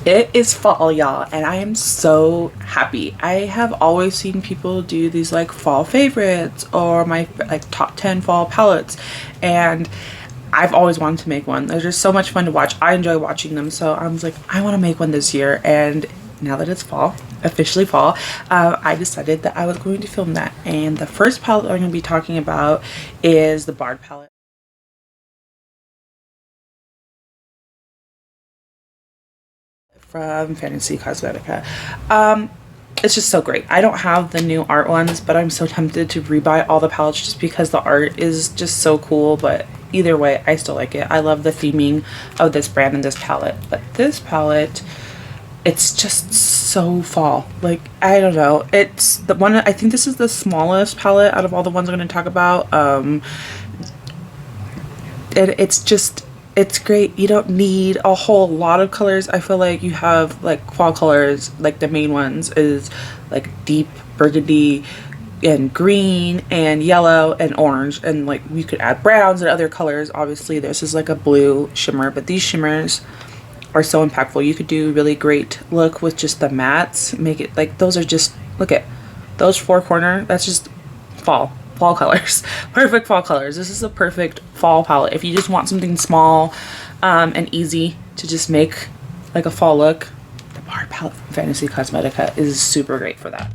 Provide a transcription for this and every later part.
It is fall, y'all, and I am so happy. I have always seen people do these like fall favorites or my like top 10 fall palettes, and I've always wanted to make one. They're just so much fun to watch. I enjoy watching them, so I was like, I want to make one this year. And now that it's fall, officially fall, I decided that I was going to film that. And the first palette I'm going to be talking about is the Bard palette from Fantasy Cosmetica. It's just so great. I don't have the new art ones, but I'm so tempted to rebuy all the palettes just because the art is just so cool. But either way, I still like it. I love the theming of this brand and this palette. But this palette, it's just so fall. Like, I don't know. It's the one, I think this is the smallest palette out of all the ones I'm going to talk about. It's great. You don't need a whole lot of colors. I feel like you have like fall colors, like the main ones is like deep burgundy and green and yellow and orange, and like you could add browns and other colors. Obviously this is like a blue shimmer, but these shimmers are so impactful. You could do really great look with just the mattes. Make it like, those are just, look at those four corner, that's just fall colors. Perfect fall colors. This is a perfect fall palette if you just want something small and easy to just make like a fall look. The Bard palette from Fantasy Cosmetica is super great for that.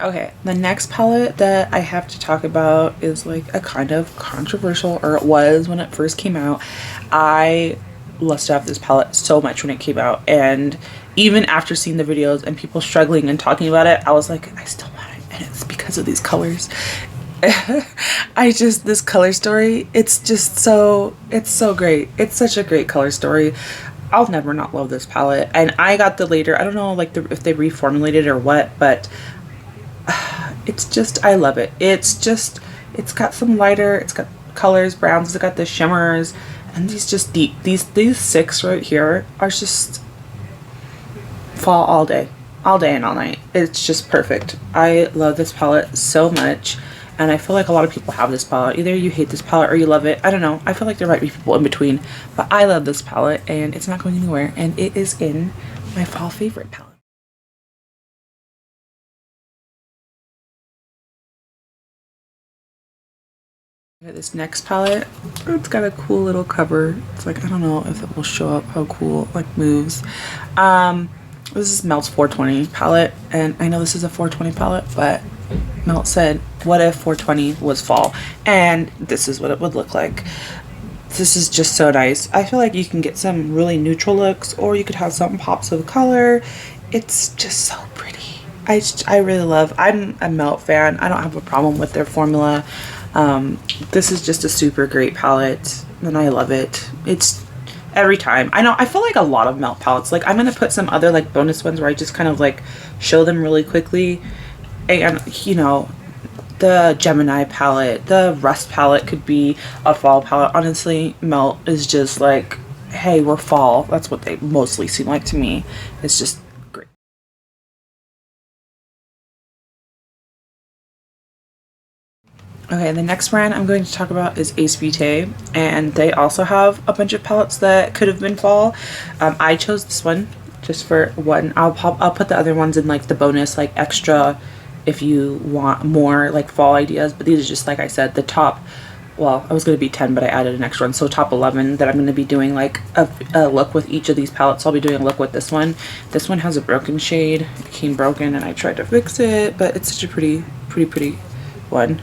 Okay, the next palette that I have to talk about is like a kind of controversial, or it was when it first came out. I lusted after this palette so much when it came out, and even after seeing the videos and people struggling and talking about it, I was like, I still want it, and it's because of these colors. This color story, it's so great. It's such a great color story. I'll never not love this palette. And I got the later, I don't know like if they reformulated or what, but it's just, I love it. It's got some lighter, it's got colors, browns, it's got the shimmers, and these just deep, these six right here are just fall all day and all night. It's just perfect. I love this palette so much, and I feel like a lot of people have this palette. Either you hate this palette or you love it. I don't know. I feel like there might be people in between, but I love this palette and it's not going anywhere, and it is in my fall favorite palette. This next palette, it's got a cool little cover. It's like, I don't know if it will show up how cool it like moves. This is Melt's 420 palette, and I know this is a 420 palette, but Melt said, what if 420 was fall? And this is what it would look like. This is just so nice. I feel like you can get some really neutral looks, or you could have some pops of color. It's just so pretty. I really love, I'm a Melt fan. I don't have a problem with their formula. This is just a super great palette, and I love it. It's every time. I feel like a lot of Melt palettes, like I'm gonna put some other like bonus ones where I just kind of like show them really quickly. And you know, the Gemini palette, the Rust palette could be a fall palette. Honestly, Melt is just like, hey, we're fall. That's what they mostly seem like to me. It's just great. Okay, the next brand I'm going to talk about is Beaute, and they also have a bunch of palettes that could have been fall. I chose this one just for one. I'll put the other ones in like the bonus, like extra, if you want more like fall ideas. But these are just, like I said, the top. Well, I was going to be 10, but I added an extra one, so top 11 that I'm going to be doing like a look with each of these palettes. I'll be doing a look with this one. This one has a broken shade. It became broken, and I tried to fix it, but it's such a pretty one.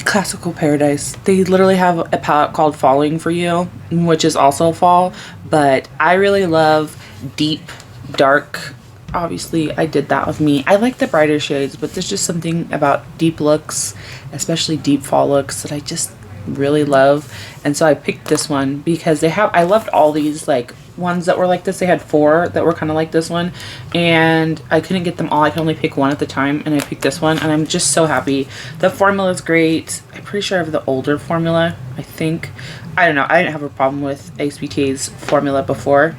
Classical Paradise, they literally have a palette called Falling for You, which is also fall, but I really love deep dark. Obviously I did that with me. I like the brighter shades, but there's just something about deep looks, especially deep fall looks, that I just really love. And so I picked this one because I loved all these like ones that were like this. They had 4 that were kind of like this one, and I couldn't get them all. I could only pick one at the time, and I picked this one, and I'm just so happy. The formula is great. I'm pretty sure I have the older formula, I think. I don't know. I didn't have a problem with Beaute's formula before.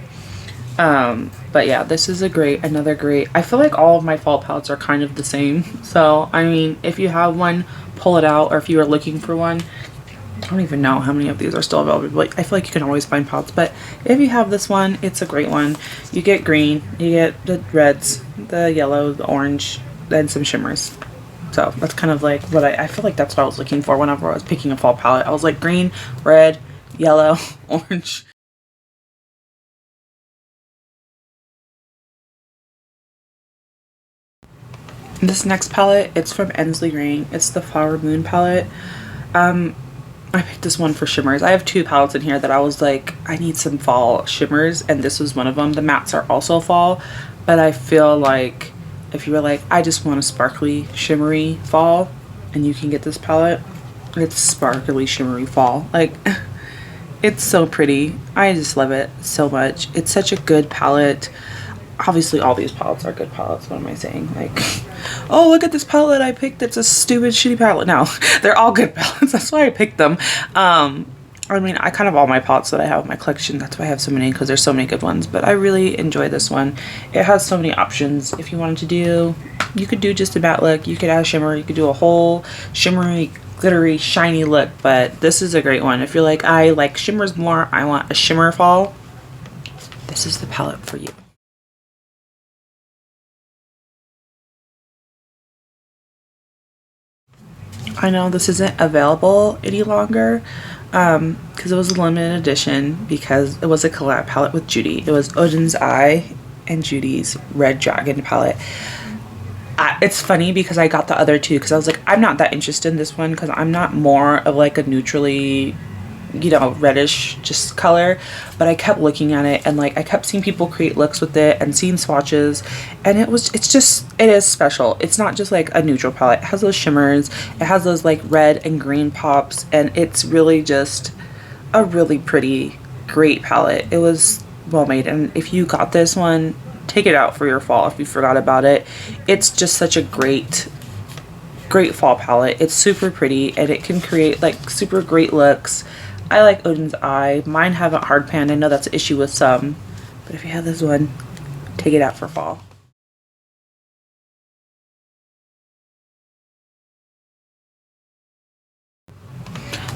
But yeah, this is another great, I feel like all of my fall palettes are kind of the same. So, I mean, if you have one, pull it out, or if you are looking for one, I don't even know how many of these are still available, but I feel like you can always find palettes. But if you have this one, it's a great one. You get green, you get the reds, the yellow, the orange, and some shimmers. So that's kind of like what I feel like that's what I was looking for whenever I was picking a fall palette. I was like green, red, yellow, orange. This next palette, it's from Ensley. It's the Flower Moon palette. I picked this one for shimmers. I have two palettes in here that I was like, I need some fall shimmers, and this was one of them. The mattes are also fall, but I feel like if you were like, I just want a sparkly, shimmery fall, and you can get this palette, it's sparkly, shimmery fall. Like, it's so pretty. I just love it so much. It's such a good palette. Obviously, all these palettes are good palettes. What am I saying? Like, oh, look at this palette I picked. It's a stupid, shitty palette. No, they're all good palettes. That's why I picked them. I mean, I kind of all my palettes that I have in my collection. That's why I have so many, because there's so many good ones. But I really enjoy this one. It has so many options. If you wanted to do, you could do just a matte look. You could add a shimmer. You could do a whole shimmery, glittery, shiny look. But this is a great one. If you're like, I like shimmers more, I want a shimmer fall, this is the palette for you. I know this isn't available any longer because it was a limited edition, because it was a collab palette with Judy. It was Oden's Eye and Judy's Red Dragon palette. It's funny because I got the other two because I was like, I'm not that interested in this one because I'm not more of like a neutrally, you know, reddish just color. But I kept looking at it, and like I kept seeing people create looks with it and seeing swatches, and it is special. It's not just like a neutral palette. It has those shimmers, it has those like red and green pops, and it's really just a really pretty, great palette. It was well made, and if you got this one, take it out for your fall if you forgot about it. It's just such a great fall palette. It's super pretty, and it can create like super great looks. I like Oden's Eye. Mine haven't hard panned. I know that's an issue with some, but if you have this one, take it out for fall.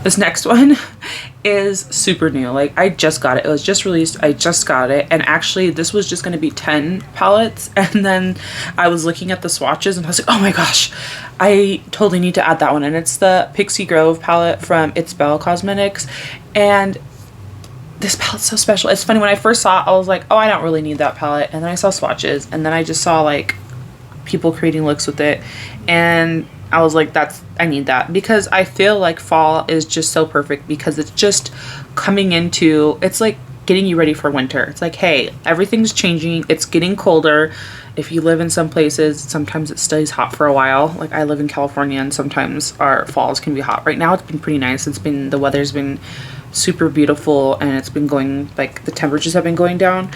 This next one is super new. Like, I just got it. It was just released. I just got it. And actually, this was just going to be 10 palettes. And then I was looking at the swatches and I was like, oh my gosh, I totally need to add that one. And it's the Pixie Grove palette from It's Belle Cosmetics. And this palette's so special. It's funny, when I first saw it, I was like, oh, I don't really need that palette. And then I saw swatches. And then I just saw like people creating looks with it. And I was like, I need that, because I feel like fall is just so perfect because it's just coming into, it's like getting you ready for winter. It's like, hey, everything's changing. It's getting colder. If you live in some places, sometimes it stays hot for a while. Like, I live in California, and sometimes our falls can be hot. Right now, it's been pretty nice. The weather's been super beautiful, and it's been going, like, the temperatures have been going down.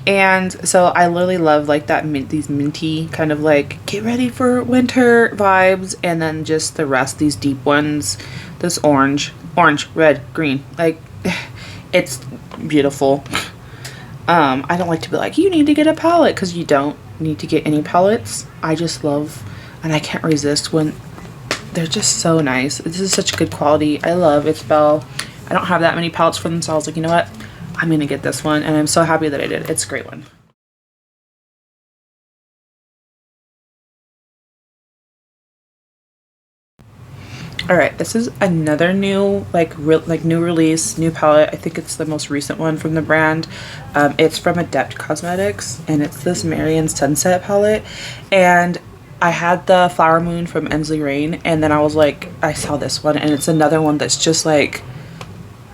And so I literally love like these minty kind of like get ready for winter vibes, and then just the rest, these deep ones, this orange, red, green, like it's beautiful. I don't like to be like, you need to get a palette, because you don't need to get any palettes. I just love, and I can't resist when they're just so nice. This is such good quality. I love It's Belle. I don't have that many palettes from them, so I was like, you know what? I'm gonna get this one, and I'm so happy that I did. It's a great one. All right, this is another new new release, new palette. I think it's the most recent one from the brand. It's from Adept Cosmetics, and it's this Samarian Sunset palette. And I had the Flower Moon from Ensley, and then I was like, I saw this one, and it's another one that's just like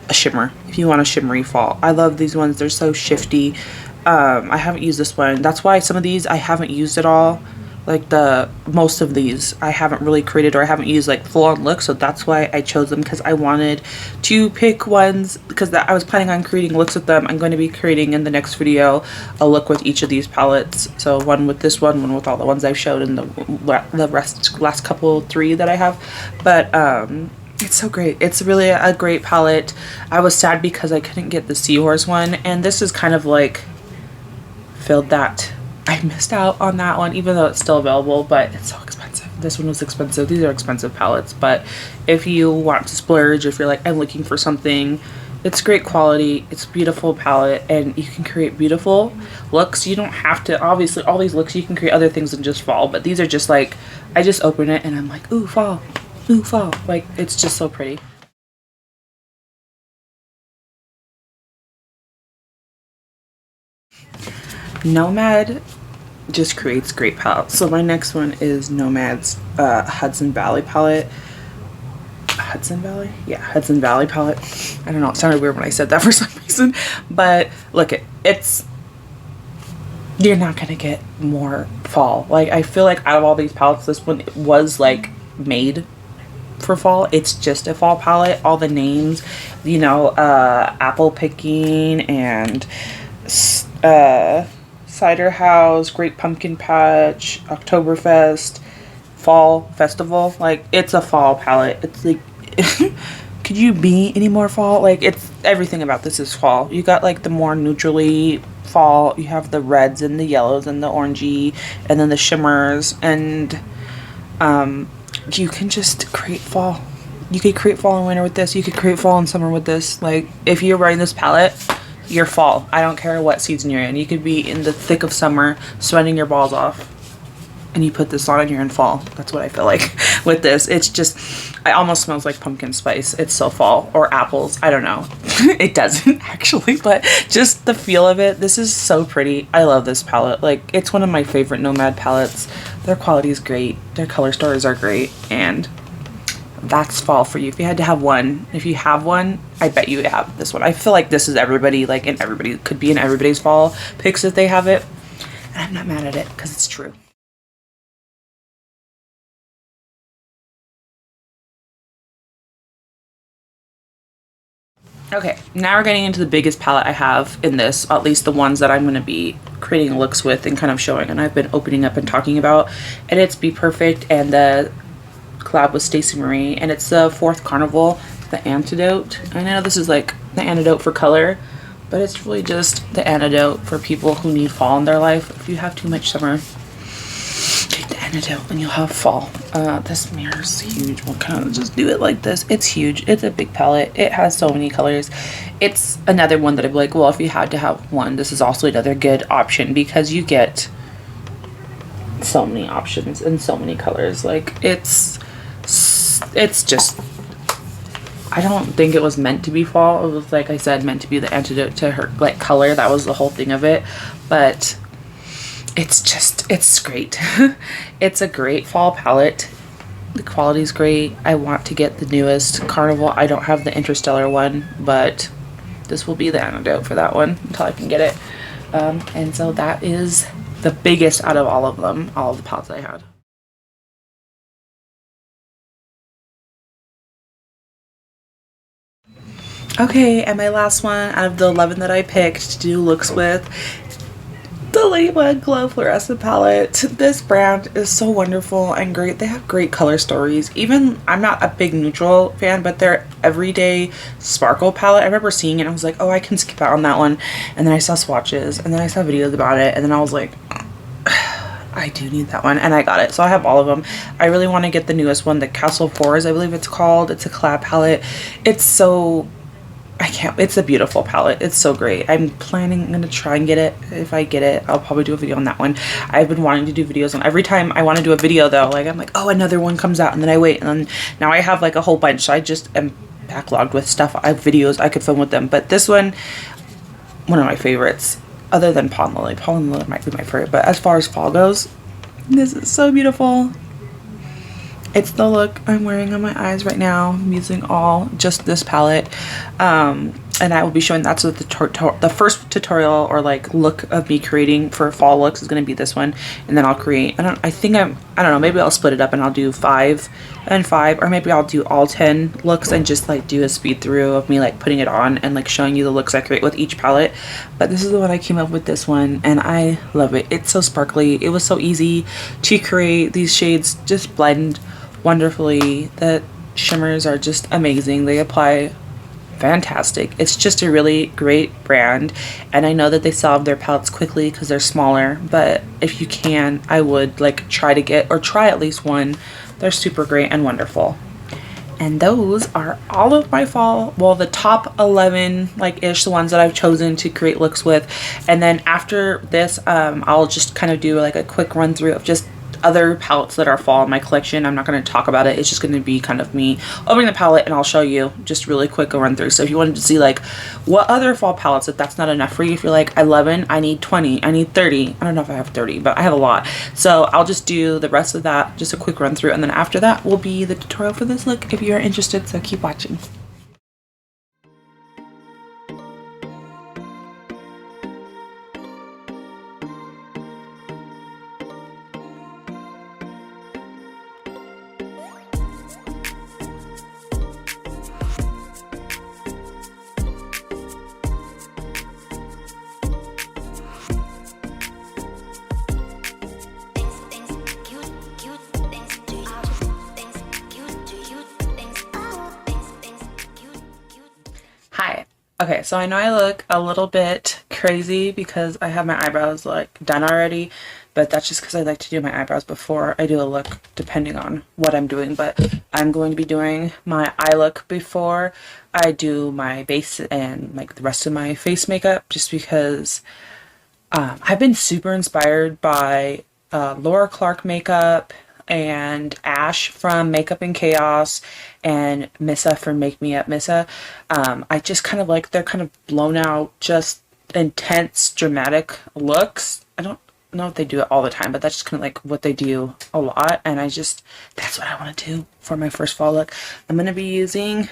a shimmer if you want a shimmery fall. I love these ones. They're so shifty. I haven't used this one. That's why some of these I haven't used at all. Like most of these I haven't really created, or I haven't used like full on looks. So that's why I chose them, because I wanted to pick ones, because I was planning on creating looks with them. I'm going to be creating in the next video a look with each of these palettes. So one with this one with all the ones I've showed, and the last couple 3 that I have. But It's so great. It's really a great palette. I was sad because I couldn't get the Seahorse one, and this is kind of like filled that. I missed out on that one, even though it's still available, but it's so expensive. This one was expensive. These are expensive palettes, but if you want to splurge, if you're like, I'm looking for something, it's great quality, it's a beautiful palette, and you can create beautiful looks. You don't have to, obviously, all these looks, you can create other things than just fall, but these are just like, I just open it and I'm like, ooh, fall. Ooh, fall. Like, it's just so pretty. Nomad just creates great palettes. So my next one is Nomad's Hudson Valley palette. Hudson Valley? Yeah, Hudson Valley palette. I don't know, it sounded weird when I said that for some reason. But look, it's, you're not gonna get more fall. Like, I feel like out of all these palettes, this one was like made for fall. It's just a fall palette. All the names, you know, apple picking and cider house, great pumpkin patch, Oktoberfest, fall festival. Like, it's a fall palette. It's like could you be any more fall? Like, it's everything about this is fall. You got like the more neutrally fall, you have the reds and the yellows and the orangey and then the shimmers, and you can just create fall. You could create fall and winter with this. You could create fall and summer with this. Like, if you're wearing this palette, you're fall. I don't care what season you're in. You could be in the thick of summer, sweating your balls off, and you put this on and you're in fall. That's what I feel like with this. It's just, it almost smells like pumpkin spice. It's so fall, or apples. I don't know. It doesn't actually, but just the feel of it. This is so pretty. I love this palette. Like, it's one of my favorite Nomad palettes. Their quality is great. Their color stories are great, and that's fall for you. If you had to have one, if you have one, I bet you have this one. I feel like this is everybody, like, and everybody could be in everybody's fall picks if they have it, and I'm not mad at it because it's true. Okay, now we're getting into the biggest palette I have in this, at least the ones that I'm going to be creating looks with and kind of showing, and I've been opening up and talking about, and it's BPerfect and the collab with Stacey Marie, and it's the fourth carnival, the Antidote. I know this is like the antidote for color, but it's really just the antidote for people who need fall in their life. If you have too much summer, take the antidote and you'll have fall. This mirror's huge. We'll kind of just do it like this. It's huge. It's a big palette. It has so many colors. It's another one that I'd be like, well, if you had to have one, this is also another good option because you get so many options and so many colors. Like, it's just, I don't think it was meant to be fall. It was, like I said, meant to be the antidote to her, like, color. That was the whole thing of it. But it's just, it's great. It's a great fall palette. The quality's great. I want to get the newest Carnival. I don't have the Interstellar one, but this will be the antidote for that one until I can get it. And so that is the biggest out of all of them, all of the palettes I had. Okay, and my last one out of the 11 that I picked to do looks with, the Ladybug Glow Floresta Palette. This brand is so wonderful and great. They have great color stories. Even, I'm not a big neutral fan, but their everyday sparkle palette, I remember seeing it and I was like, oh, I can skip out on that one. And then I saw swatches, and then I saw videos about it, and then I was like, I do need that one, and I got it. So I have all of them. I really want to get the newest one, the Castle Fours, I believe it's called. It's a collab palette. It's so, it's a beautiful palette. It's so great. I'm going to try and get it. If I get it, I'll probably do a video on that one. I've been wanting to do videos on, every time I want to do a video though, like, I'm like, oh, another one comes out, and then I wait, and then now I have like a whole bunch. So I just am backlogged with stuff. I have videos I could film with them, but this one of my favorites, other than Pond Lily. Pond Lily might be my favorite, but as far as fall goes, this is so beautiful. It's the look I'm wearing on my eyes right now. I'm using just this palette, and I will be showing, that's what the first tutorial or like look of me creating for fall looks is going to be this one, and then I'll create, I don't know, maybe I'll split it up and I'll do 5 and 5, or maybe I'll do all 10 looks and just like do a speed through of me like putting it on and like showing you the looks I create with each palette. But this is the one I came up with, this one, and I love it. It's so sparkly. It was so easy to create. These shades just blend wonderfully. That shimmers are just amazing. They apply fantastic. It's just a really great brand, and I know that they solve their palettes quickly because they're smaller, but if you can, I would like try to get, or try at least one. They're super great and wonderful. And those are all of my fall, well, the top 11 like ish, the ones that I've chosen to create looks with. And then after this, I'll just kind of do like a quick run through of just other palettes that are fall in my collection. I'm not going to talk about it. It's just going to be kind of me opening the palette, and I'll show you just really quick a run through. So if you wanted to see like what other fall palettes, if that's not enough for you, if you're like 11, I need 20, I need 30. I don't know if I have 30, but I have a lot. So I'll just do the rest of that, just a quick run through, and then after that will be the tutorial for this look if you're interested. So keep watching. Hi. Okay, so I know I look a little bit crazy because I have my eyebrows like done already, but that's just because I like to do my eyebrows before I do a look, depending on what I'm doing. But I'm going to be doing my eye look before I do my base and like the rest of my face makeup, just because I've been super inspired by Laura Clark makeup and Ash from Makeup and Chaos and Missa from Make Me Up Missa. I just kind of like their kind of blown out, just intense, dramatic looks. I don't know if they do it all the time, but that's just kind of like what they do a lot. And that's what I want to do for my first fall look. I'm going to be using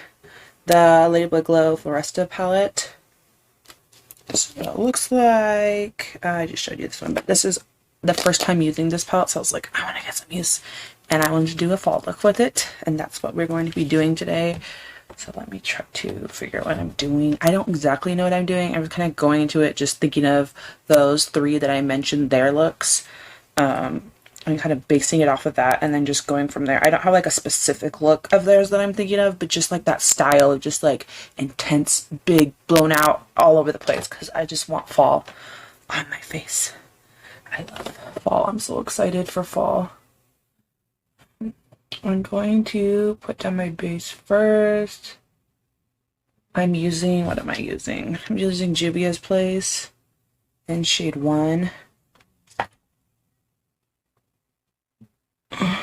the Ladybug Glow Floresta Palette. This is what it looks like. I just showed you this one, but this is the first time using this palette, so I was like, I want to get some use, and I wanted to do a fall look with it, and that's what we're going to be doing today. So let me try to figure out what I'm doing. I don't exactly know what I'm doing. I was kind of going into it just thinking of those three that I mentioned, their looks. I'm kind of basing it off of that and then just going from there. I don't have like a specific look of theirs that I'm thinking of, but just like that style of just like intense, big, blown out, all over the place, because I just want fall on my face. I love fall. I'm so excited for fall. I'm going to put down my base first. I'm using, what am I using? I'm using Juvia's Place in shade 1. I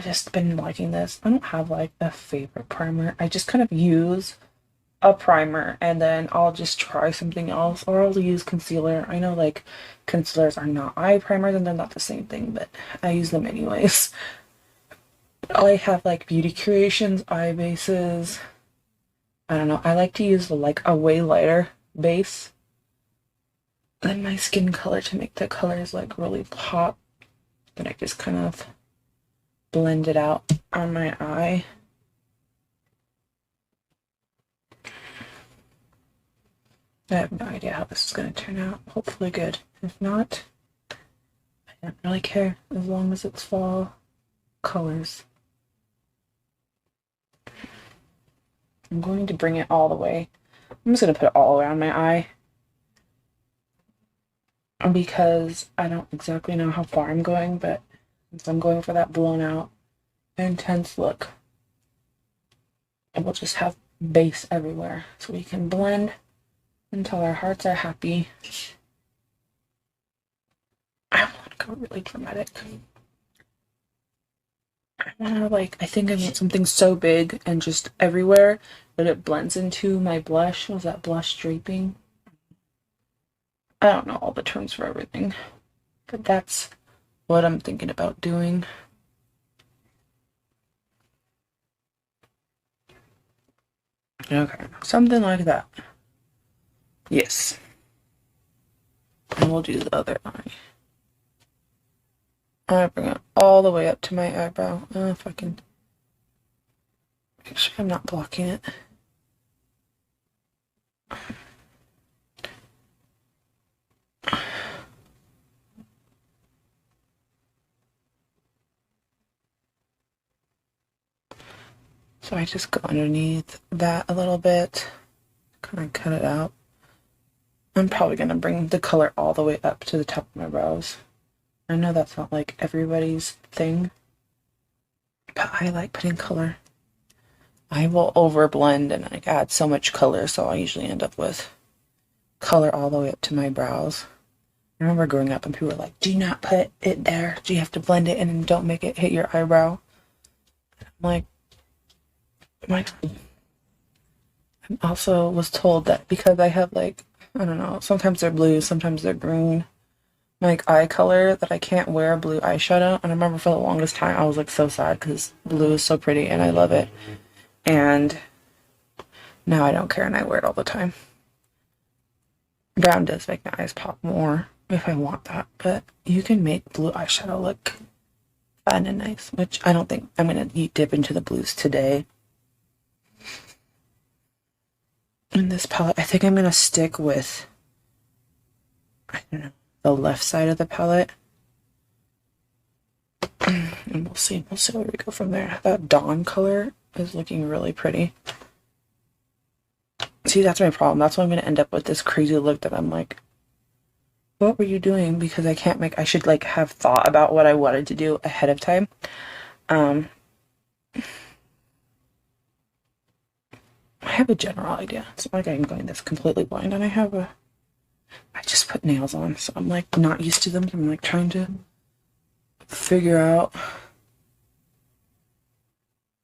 just been liking this. I don't have like a favorite primer. I just kind of use a primer and then I'll just try something else, or I'll use concealer. I know like concealers are not eye primers and they're not the same thing, but I use them anyways. I have like Beauty Creations eye bases. I don't know. I like to use like a way lighter base than my skin color to make the colors like really pop. Then I just kind of blend it out on my eye. I have no idea how this is going to turn out. Hopefully good. If not, I don't really care as long as it's fall colors. I'm going to bring it all the way. I'm just going to put it all around my eye because I don't exactly know how far I'm going, but since I'm going for that blown out, intense look, and we'll just have base everywhere so we can blend until our hearts are happy. I want to go really dramatic. I want to I think I want something so big and just everywhere that it blends into my blush. Was that blush draping? I don't know all the terms for everything, but that's what I'm thinking about doing. Okay, something like that. Yes. And we'll do the other eye. I bring it all the way up to my eyebrow. If I can make sure I'm not blocking it. So I just go underneath that a little bit, kind of cut it out. I'm probably going to bring the color all the way up to the top of my brows. I know that's not like everybody's thing, but I like putting color. I will overblend and like add so much color, so I usually end up with color all the way up to my brows. I remember growing up and people were like, do not put it there. Do you have to blend it in and don't make it hit your eyebrow? I'm like, I also was told that because I have like, I don't know, sometimes they're blue, sometimes they're green, like eye color, that I can't wear blue eyeshadow. And I remember for the longest time I was like so sad because blue is so pretty and I love it. And now I don't care and I wear it all the time. Brown does make my eyes pop more if I want that, but you can make blue eyeshadow look fun and nice, which I don't think I'm going to dip into the blues today. In this palette, I think I'm going to stick with, I don't know, the left side of the palette. And we'll see where we go from there. That dawn color is looking really pretty. See, that's my problem. That's why I'm going to end up with this crazy look that I'm like, what were you doing? Because I should like have thought about what I wanted to do ahead of time. I have a general idea. It's not like I'm going this completely blind, and I just put nails on, so I'm like not used to them. I'm like trying to figure out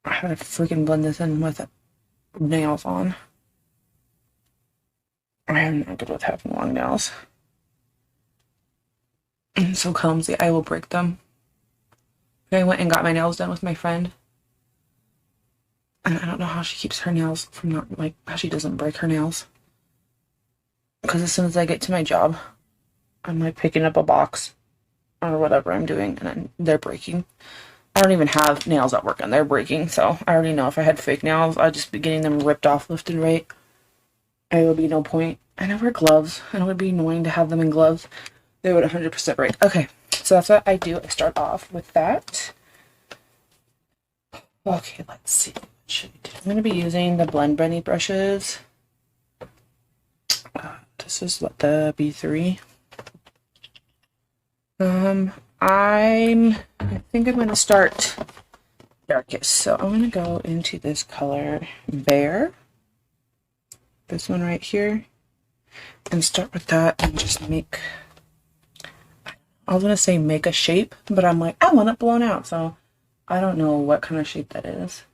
how to freaking blend this in with nails on. I am not good with having long nails. I'm so clumsy, I will break them. I went and got my nails done with my friend. And I don't know how she keeps her nails from not, like, how she doesn't break her nails. Because as soon as I get to my job, I'm like picking up a box or whatever I'm doing, and then they're breaking. I don't even have nails at work and they're breaking, so I already know if I had fake nails, I'd just be getting them ripped off left and right. It would be no point. And I wear gloves, and it would be annoying to have them in gloves. They would 100% break. Okay, so that's what I do. I start off with that. Okay, let's see. What should we do? I'm going to be using the Blend Bunny brushes. This is what, the B3. I think I'm going to start darkest. So I'm going to go into this color, Bear. This one right here. And start with that and just make, I was going to say make a shape, but I'm like, I want it blown out. So I don't know what kind of shape that is.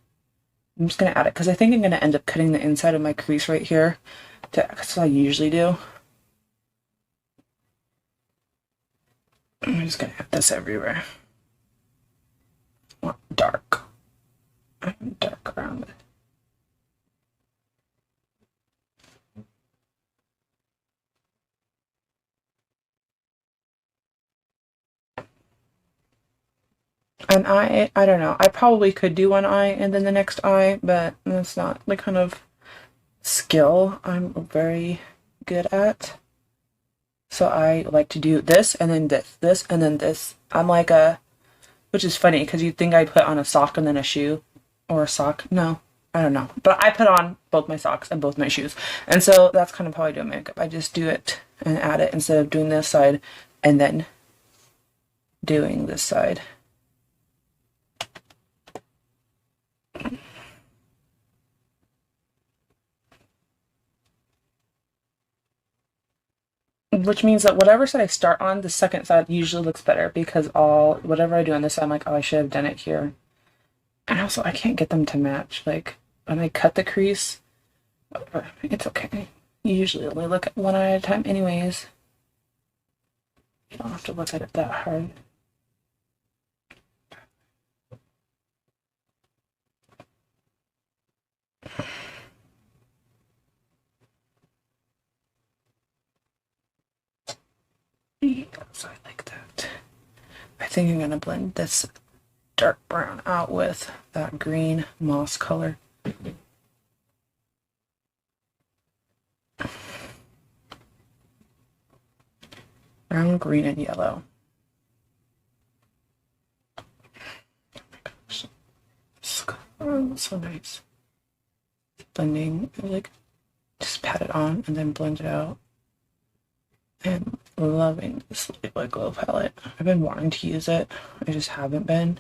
I'm just going to add it because I think I'm going to end up cutting the inside of my crease right here. That's what I usually do. I'm just going to add this everywhere. I want dark. I want dark around it. And I don't know. I probably could do one eye and then the next eye, but that's not the kind of skill I'm very good at. So I like to do this and then this and then this. I'm like which is funny because you'd think I'd put on a sock and then a shoe or a sock. No, I don't know. But I put on both my socks and both my shoes. And so that's kind of how I do makeup. I just do it and add it instead of doing this side and then doing this side. Which means that whatever side I start on, the second side usually looks better because whatever I do on this side, I'm like, oh, I should have done it here. And also, I can't get them to match. Like, when I cut the crease, it's okay. You usually only look at one eye at a time anyways. You don't have to look at it that hard. So I like that. I think I'm gonna blend this dark brown out with that green moss color. Brown, green, and yellow. Oh my gosh. Oh, so nice. blending. I like just pat it on and then blend it out. I'm loving this Ladybug Glow palette. I've been wanting to use it. I just haven't been.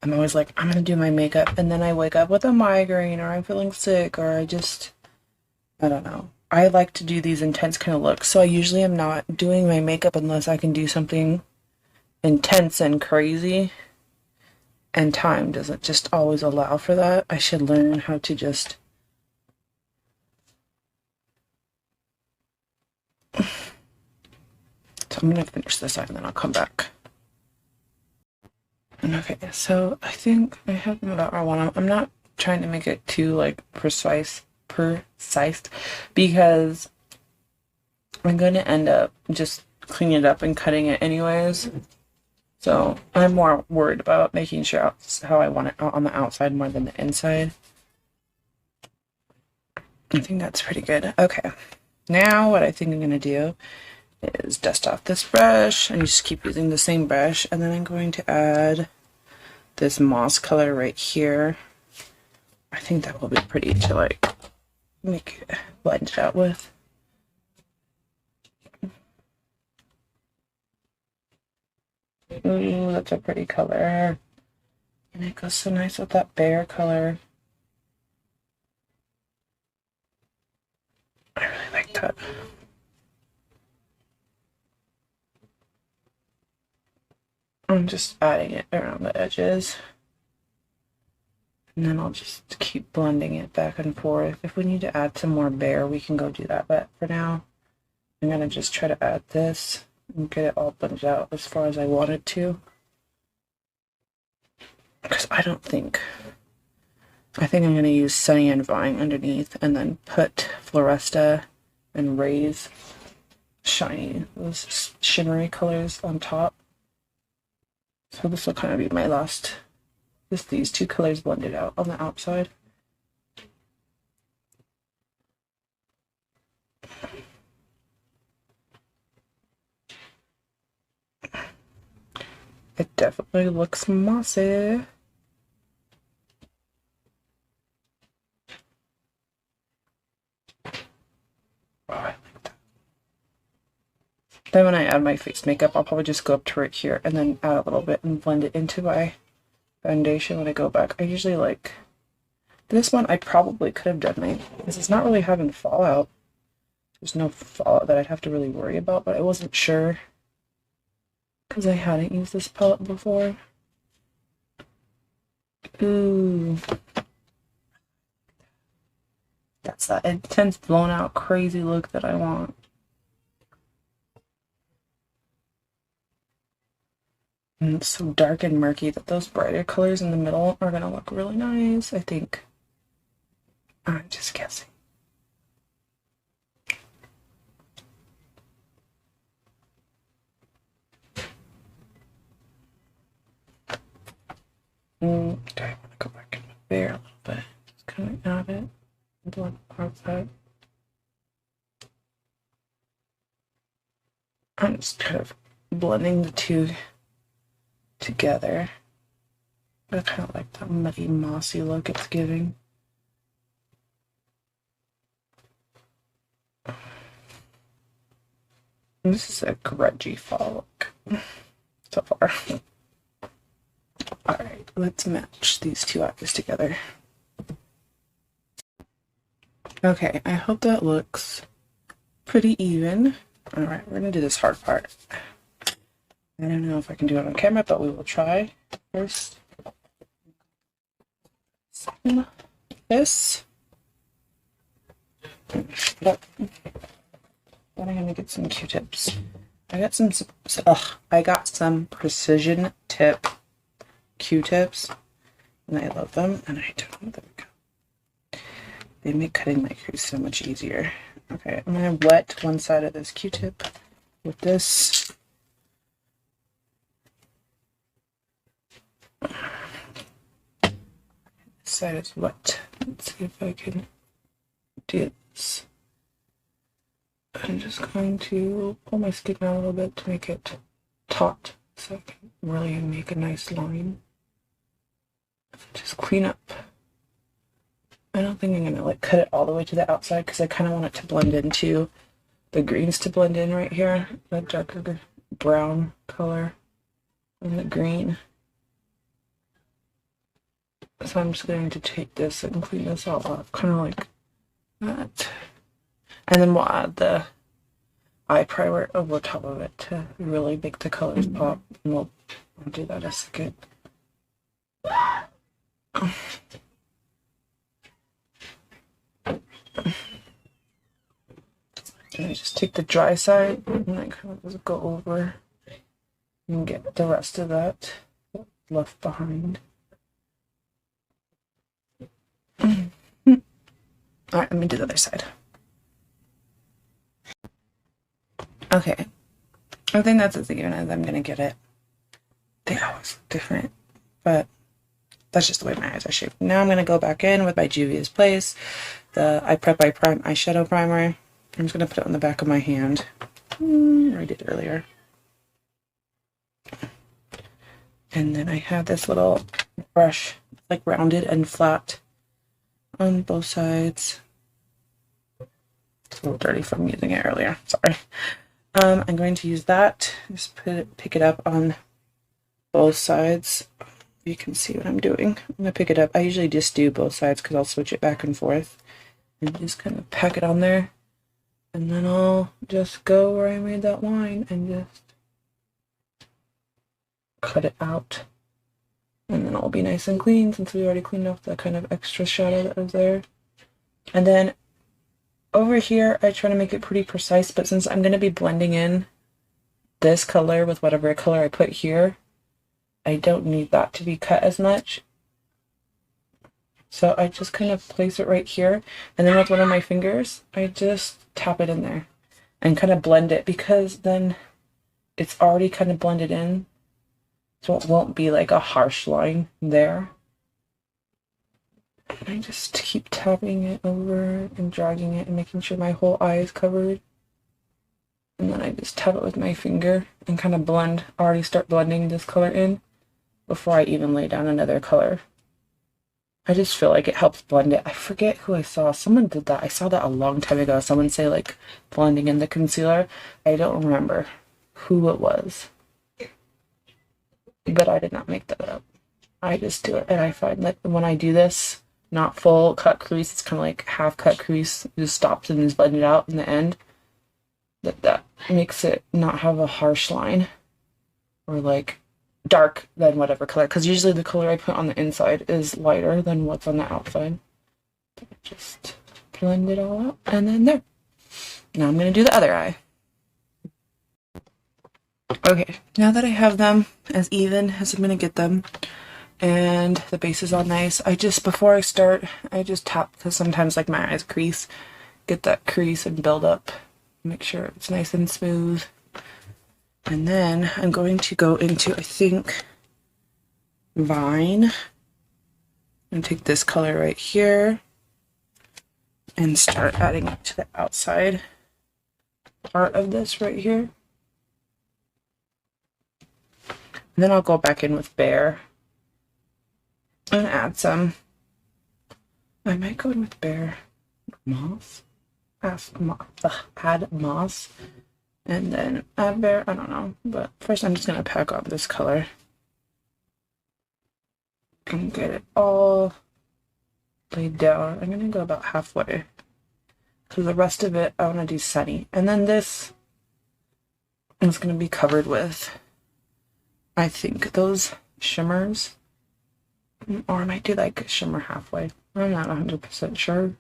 I'm always like, I'm gonna do my makeup, and then I wake up with a migraine, or I'm feeling sick, or I don't know. I like to do these intense kind of looks, so I usually am not doing my makeup unless I can do something intense and crazy, and time doesn't just always allow for that. I should learn how to just so I'm gonna finish this out and then I'll come back. Okay, so I think I have about I want. I'm not trying to make it too like precise because I'm going to end up just cleaning it up and cutting it anyways. So I'm more worried about making sure how I want it on the outside more than the inside. I think that's pretty good. Okay, now what I think I'm going to do is dust off this brush, and you just keep using the same brush, and then I'm going to add this moss color right here. I think that will be pretty to like make it blend it out with. Ooh, that's a pretty color, and it goes so nice with that bear color. I really like that. I'm just adding it around the edges, and then I'll just keep blending it back and forth. If we need to add some more bear, we can go do that, but for now I'm gonna just try to add this and get it all blended out as far as I want it to, because I think I'm gonna use Sunny and Vine underneath, and then put Floresta and Raise shiny, those shimmery colors on top. So this will kind of be my last, just these two colors blended out on the outside. It definitely looks mossy. Oh, I like that. Then when I add my face makeup, I'll probably just go up to right here and then add a little bit and blend it into my foundation when I go back. I usually like this one. I probably could have done my, because it's not really having fallout. There's no fallout that I'd have to really worry about, but I wasn't sure because I hadn't used this palette before. Ooh. That's that intense blown out crazy look that I want. And it's so dark and murky that those brighter colors in the middle are gonna look really nice, I think. I'm just guessing. Okay, I'm gonna go back in there a little bit. Just kind of add it. Blend outside. I'm just kind of blending the two together. I kind of like that muddy, mossy look it's giving. And this is a grungy fall look so far. Alright, let's match these two eyes together. Okay, I hope that looks pretty even. Alright, we're gonna do this hard part. I don't know if I can do it on camera, but we will try. First, this. Then I'm gonna get some Q-tips. I got some precision tip Q-tips, and I love them. And I don't know, there we go. They make cutting my crease so much easier. Okay, I'm gonna wet one side of this Q-tip with this. This side is wet. Let's see if I can do this. I'm just going to pull my skin out a little bit to make it taut, so I can really make a nice line. Just clean up don't think I'm gonna like cut it all the way to the outside because I kind of want it to blend into the greens to blend in right here, the darker brown color and the green. So I'm just going to take this and clean this all up, kind of like that. And then we'll add the eye primer over top of it to really make the colors pop. And I'll do that in a second. And I just take the dry side and then kind of just go over and get the rest of that left behind. Alright, let me do the other side. Okay. I think that's as even as I'm gonna get it. They always look different, but that's just the way my eyes are shaped. Now I'm gonna go back in with my Juvia's Place, the I Prep I Prime eyeshadow primer. I'm just gonna put it on the back of my hand. I did earlier. And then I have this little brush, like rounded and flat on both sides. It's a little dirty from using it earlier, sorry. I'm going to use that, just pick it up on both sides. You can see what I'm doing. I'm gonna pick it up. I usually just do both sides because I'll switch it back and forth. And just kind of pack it on there. And then I'll just go where I made that line and just cut it out. And then it'll be nice and clean since we already cleaned off the kind of extra shadow that was there. And then over here, I try to make it pretty precise, but since I'm going to be blending in this color with whatever color I put here, I don't need that to be cut as much. So I just kind of place it right here, and then with one of my fingers, I just tap it in there and kind of blend it, because then it's already kind of blended in, so it won't be like a harsh line there. And I just keep tapping it over and dragging it and making sure my whole eye is covered. And then I just tap it with my finger and kind of blend, already start blending this color in before I even lay down another color. I just feel like it helps blend it. I forget who I saw. Someone did that. I saw that a long time ago. Someone say like blending in the concealer. I don't remember who it was. But I did not make that up. I just do it. And I find that when I do this, not full cut crease, it's kind of like half cut crease. It just stops and is blended out in the end. That makes it not have a harsh line. Or like dark than whatever color, because usually the color I put on the inside is lighter than what's on the outside. Just blend it all out, and then there. Now I'm going to do the other eye. Okay, now that I have them as even as I'm going to get them, and the base is all nice, before I start, I just tap, because sometimes like my eyes crease, get that crease and build up, make sure it's nice and smooth. And then I'm going to go into, I think, Vine, and take this color right here and start adding it to the outside part of this right here. And then I'll go back in with Bear and add some. I might go in with Bear Moss. Add Moss. And then add Bear, I don't know. But first I'm just going to pack on this color. And get it all laid down. I'm going to go about halfway. So the rest of it I want to do Sunny. And then this is going to be covered with, I think, those shimmers. Or I might do like a shimmer halfway. I'm not 100% sure.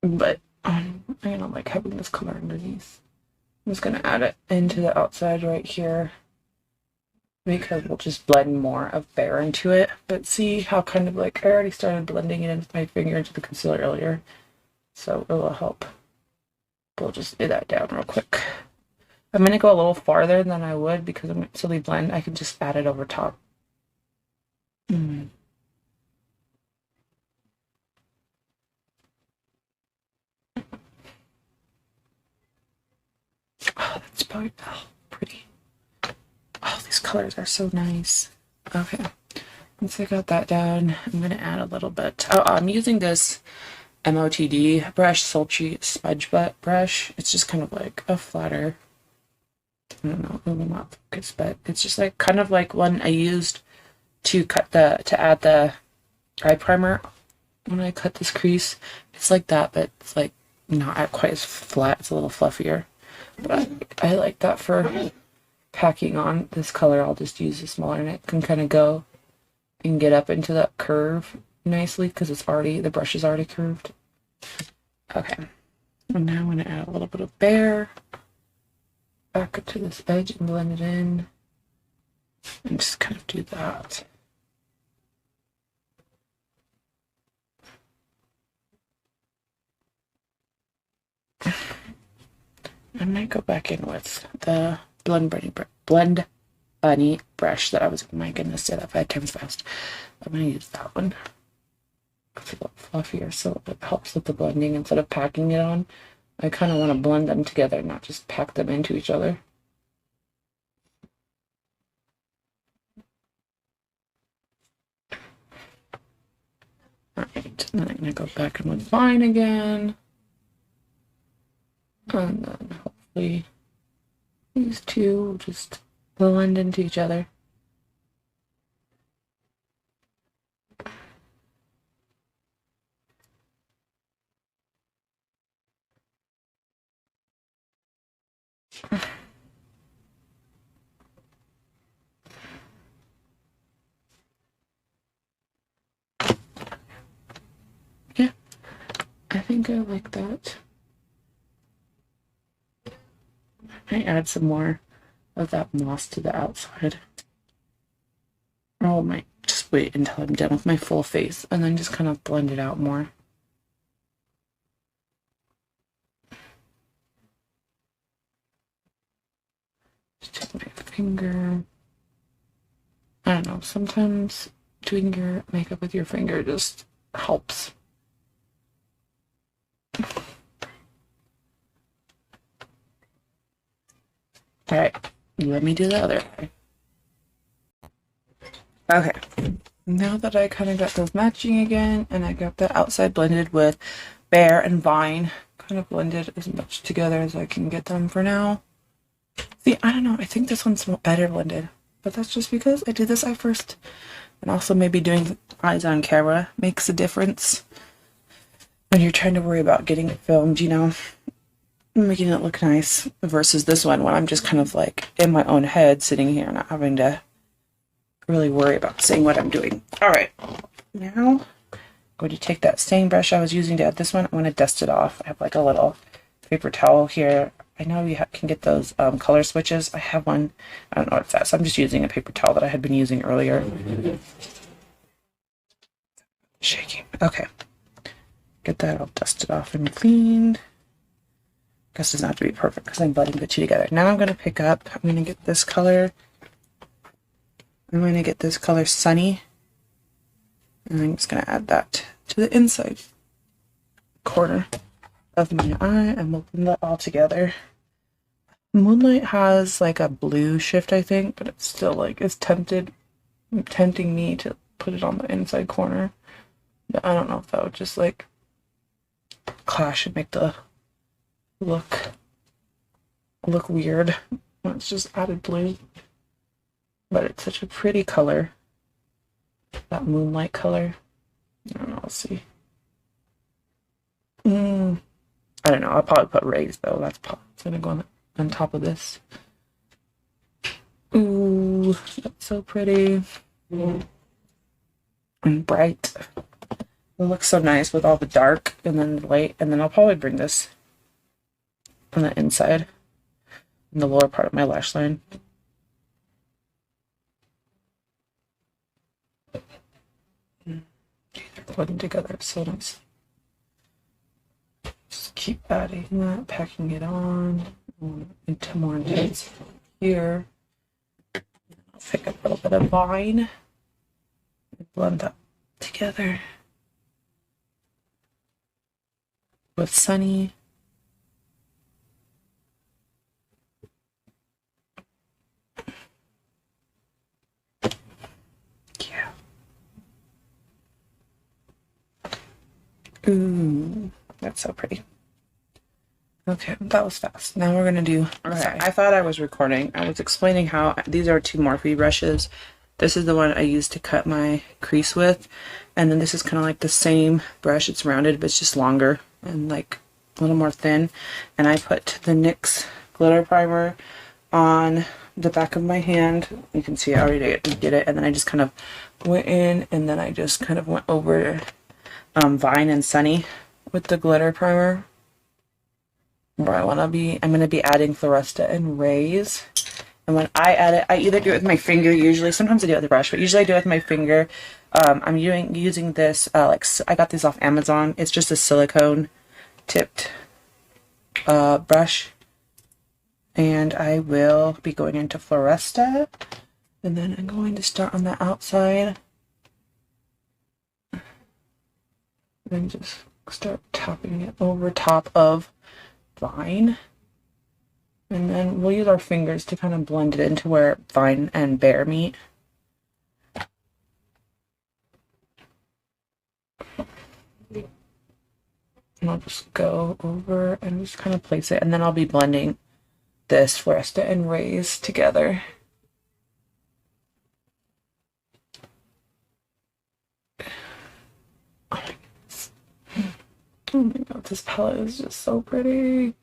But I don't like having this color underneath. I'm just going to add it into the outside right here, because we'll just blend more of Bear into it. But see how kind of like I already started blending it with my finger into the concealer earlier, so it will help. We'll just do that down real quick. I'm going to go a little farther than I would because I'm going to slowly blend. I can just add it over top. Oh, that's probably pretty. Oh, these colors are so nice. Okay, Once I got that down, I'm going to add a little bit. Oh, I'm using this MOTD brush, Sultry Smudge Butt brush. It's just kind of like a flatter, I don't know, it will not focus, but it's just like kind of like one I used to add the eye primer when I cut this crease. It's like that, but it's like not quite as flat. It's a little fluffier. But I like that for packing on this color. I'll just use a smaller, and it can kind of go and get up into that curve nicely because it's already, the brush is already curved. Okay, and now I'm going to add a little bit of Bare back up to this edge and blend it in, and just kind of do that. I might go back in with the Blend Bunny brush that I was, my goodness, say that 5 times fast. I'm going to use that one. It's a little fluffier, so it helps with the blending instead of packing it on. I kind of want to blend them together, not just pack them into each other. Alright, and then I'm going to go back in with Vine again. And then hopefully these two will just blend into each other. Yeah, I think I like that. I add some more of that moss to the outside. Or I might just wait until I'm done with my full face and then just kind of blend it out more. Just take my finger. I don't know, sometimes doing your makeup with your finger just helps. Alright, let me do the other eye. Okay, now that I kind of got those matching again, and I got the outside blended with Bare and Vine, kind of blended as much together as I can get them for now. See, I don't know, I think this one's better blended, but that's just because I did this eye first. And also maybe doing eyes on camera makes a difference when you're trying to worry about getting it filmed, you know, making it look nice, versus this one when I'm just kind of like in my own head sitting here, not having to really worry about seeing what I'm doing. Alright, now I'm going to take that same brush I was using to add this one. I'm going to dust it off. I have like a little paper towel here. I know you can get those color switches. I have one. I don't know what it's at, so I'm just using a paper towel that I had been using earlier. Shaking. Okay. Get that all dusted off and cleaned. Guess it's not to be perfect because I'm blending the two together. Now I'm going to pick up, I'm going to get this color. I'm going to get this color Sunny. And I'm just going to add that to the inside corner of my eye and we'll blend that all together. Moonlight has like a blue shift, I think, but it's still like, it's tempting me to put it on the inside corner. But I don't know if that would just like clash and make the look weird when it's just added blue. But it's such a pretty color, that moonlight color. I don't know, let's see. I don't know, I'll probably put Rays though. That's gonna go on top of this. Ooh, that's so pretty. And bright. It looks so nice with all the dark and then the light. And then I'll probably bring this on the inside, in the lower part of my lash line. They're blending together, it's so nice. Just keep adding that, packing it on into more intense here. I'll pick up a little bit of Vine and blend that together with Sunny. Yeah. Ooh, that's so pretty. Okay, that was fast. Now we're gonna do, okay, I thought I was recording. I was explaining how these are two Morphe brushes. This is the one I use to cut my crease with. And then this is kind of like the same brush. It's rounded, but it's just longer and like a little more thin. And I put the NYX glitter primer on the back of my hand. You can see I already did it. And then I just kind of went in, and then I just kind of went over Vine and Sunny with the glitter primer. Where I'm going to be adding Floresta and Rays. And when I add it, I either do it with my finger usually. Sometimes I do it with a brush, but usually I do it with my finger. I'm using this, I got this off Amazon. It's just a silicone tipped brush. And I will be going into Floresta. And then I'm going to start on the outside. And just start tapping it over top of Vine. And then we'll use our fingers to kind of blend it into where Vine and Bear meet. And I'll just go over and just kind of place it. And then I'll be blending this Floresta and Rays together. Oh my god, this palette is just so pretty.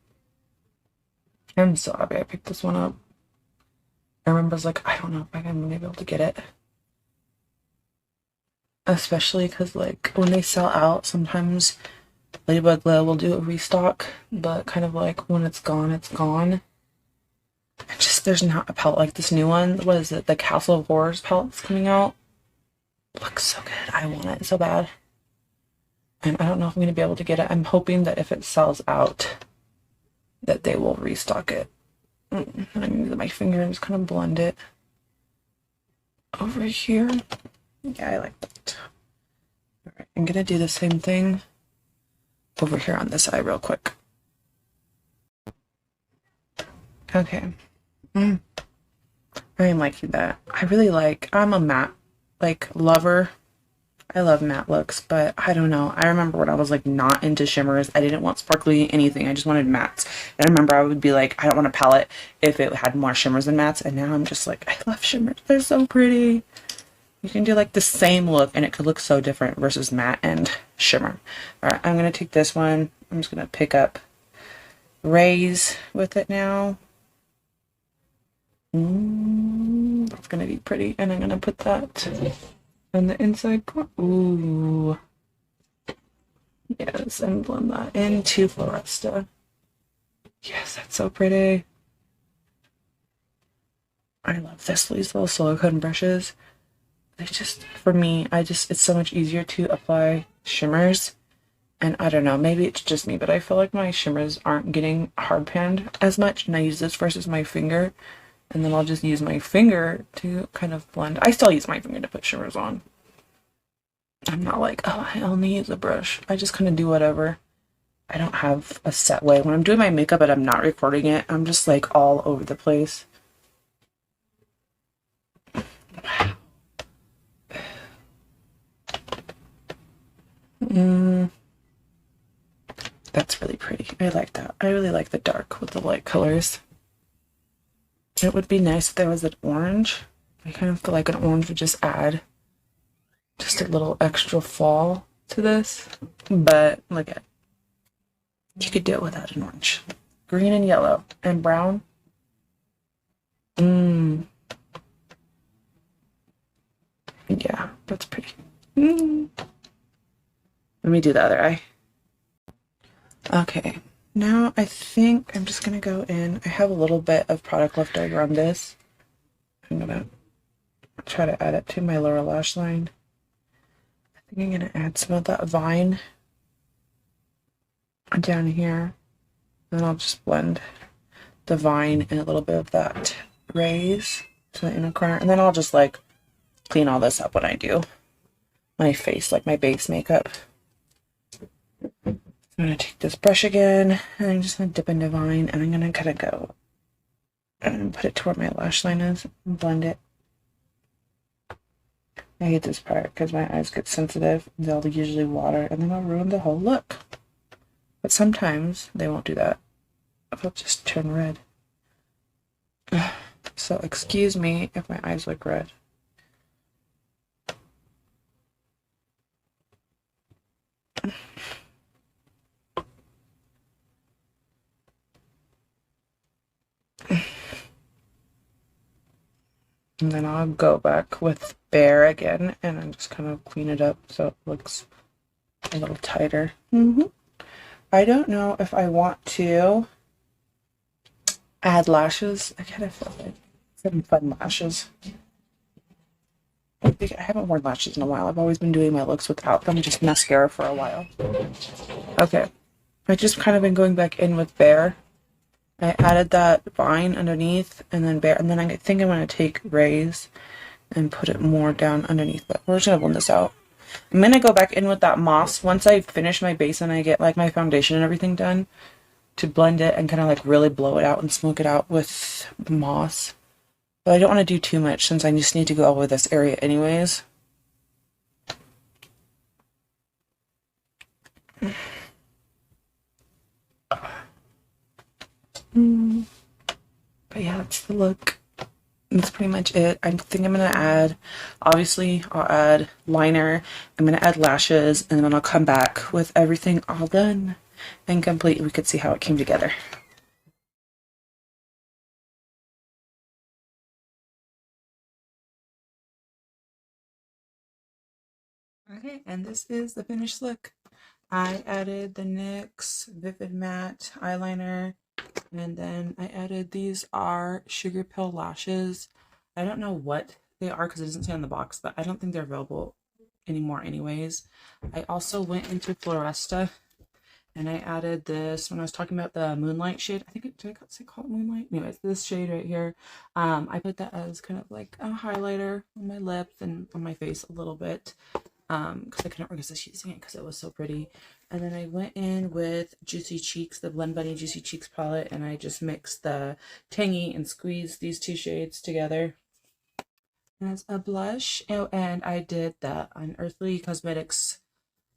I'm so happy I picked this one up. I remember I was like, I don't know if I'm gonna be able to get it. Especially because like when they sell out, sometimes Ladybug Glow will do a restock, but kind of like when it's gone, it's gone. And just there's not a palette like this new one. What is it? The Castle of Horrors palette that's coming out. Looks so good. I want it so bad. And I don't know if I'm going to be able to get it. I'm hoping that if it sells out, that they will restock it. I'm going to use my finger and just kind of blend it over here. Yeah, I like that. Alright, I'm going to do the same thing over here on this eye real quick. Okay. I am liking that. I'm a matte lover. I love matte looks, but I don't know. I remember when I was like not into shimmers, I didn't want sparkly anything. I just wanted mattes. And I remember I would be like, I don't want a palette if it had more shimmers than mattes. And now I'm just like, I love shimmers. They're so pretty. You can do like the same look and it could look so different versus matte and shimmer. All right, I'm going to take this one. I'm just going to pick up Rays with it now. That's going to be pretty. And I'm going to put that on the inside corner. Ooh. Yes, and blend that into Floresta. Yes, that's so pretty. I love these little silicone brushes. They just, for me, it's so much easier to apply shimmers. And I don't know, maybe it's just me, but I feel like my shimmers aren't getting hard panned as much. And I use this versus my finger. And then I'll just use my finger to kind of blend. I still use my finger to put shimmers on. I'm not like, oh, I only use a brush. I just kind of do whatever. I don't have a set way. When I'm doing my makeup and I'm not recording it, I'm just like all over the place. Wow. That's really pretty. I like that. I really like the dark with the light colors. It would be nice if there was an orange. I kind of feel like an orange would just add just a little extra fall to this. But look at it. You could do it without an orange. Green and yellow and brown. Yeah, that's pretty. Let me do the other eye. Okay, now I think I'm just gonna go in. I have a little bit of product left over on this. I'm gonna try to add it to my lower lash line. I think I'm gonna add some of that Vine down here. And I'll just blend the Vine and a little bit of that Rays to the inner corner. And then I'll just like clean all this up when I do my face, like my base makeup. I'm going to take this brush again, and I'm just going to dip into Vine, and I'm going to kind of go and put it to where my lash line is and blend it. I hate this part because my eyes get sensitive. They'll usually water and then I'll ruin the whole look. But sometimes they won't do that. They'll just turn red. So excuse me if my eyes look red. And then I'll go back with Bare again and I'm just kind of clean it up so it looks a little tighter. I don't know if I want to add lashes. I kind of feel like some fun lashes. I haven't worn lashes in a while. I've always been doing my looks without them, just mascara for a while. Okay, I just kind of been going back in with Bare. I added that vine underneath and then Bare, and then I think I'm going to take Raise and put it more down underneath that. We're just going to blend this out. I'm going to go back in with that moss once I finish my base and I get like my foundation and everything done, to blend it and kind of like really blow it out and smoke it out with moss. But I don't want to do too much since I just need to go over this area anyways. But yeah, that's the look. That's pretty much it. I think I'm going to add, obviously, I'll add liner. I'm going to add lashes, and then I'll come back with everything all done and complete. We could see how it came together. Okay, and this is the finished look. I added the NYX Vivid Matte eyeliner, and then I added, these are Sugar Pill lashes. I don't know what they are because it doesn't say on the box, but I don't think they're available anymore anyways. I also went into Floresta and I added this when I was talking about the Moonlight shade. I think did I call it Moonlight? Anyways, this shade right here. I put that as kind of like a highlighter on my lips and on my face a little bit. Because I couldn't resist using it because it was so pretty. And then I went in with Juicy Cheeks, the Blend Bunny Juicy Cheeks palette, and I just mixed the Tangy and squeezed these two shades together as a blush. Oh, and I did the Unearthly Cosmetics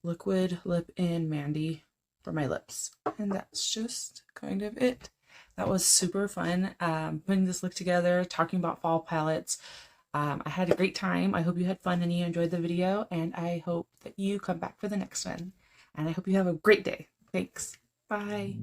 Liquid Lip in Mandy for my lips. And that's just kind of it. That was super fun, putting this look together, talking about fall palettes. I had a great time. I hope you had fun and you enjoyed the video, and I hope that you come back for the next one. And I hope you have a great day. Thanks. Bye.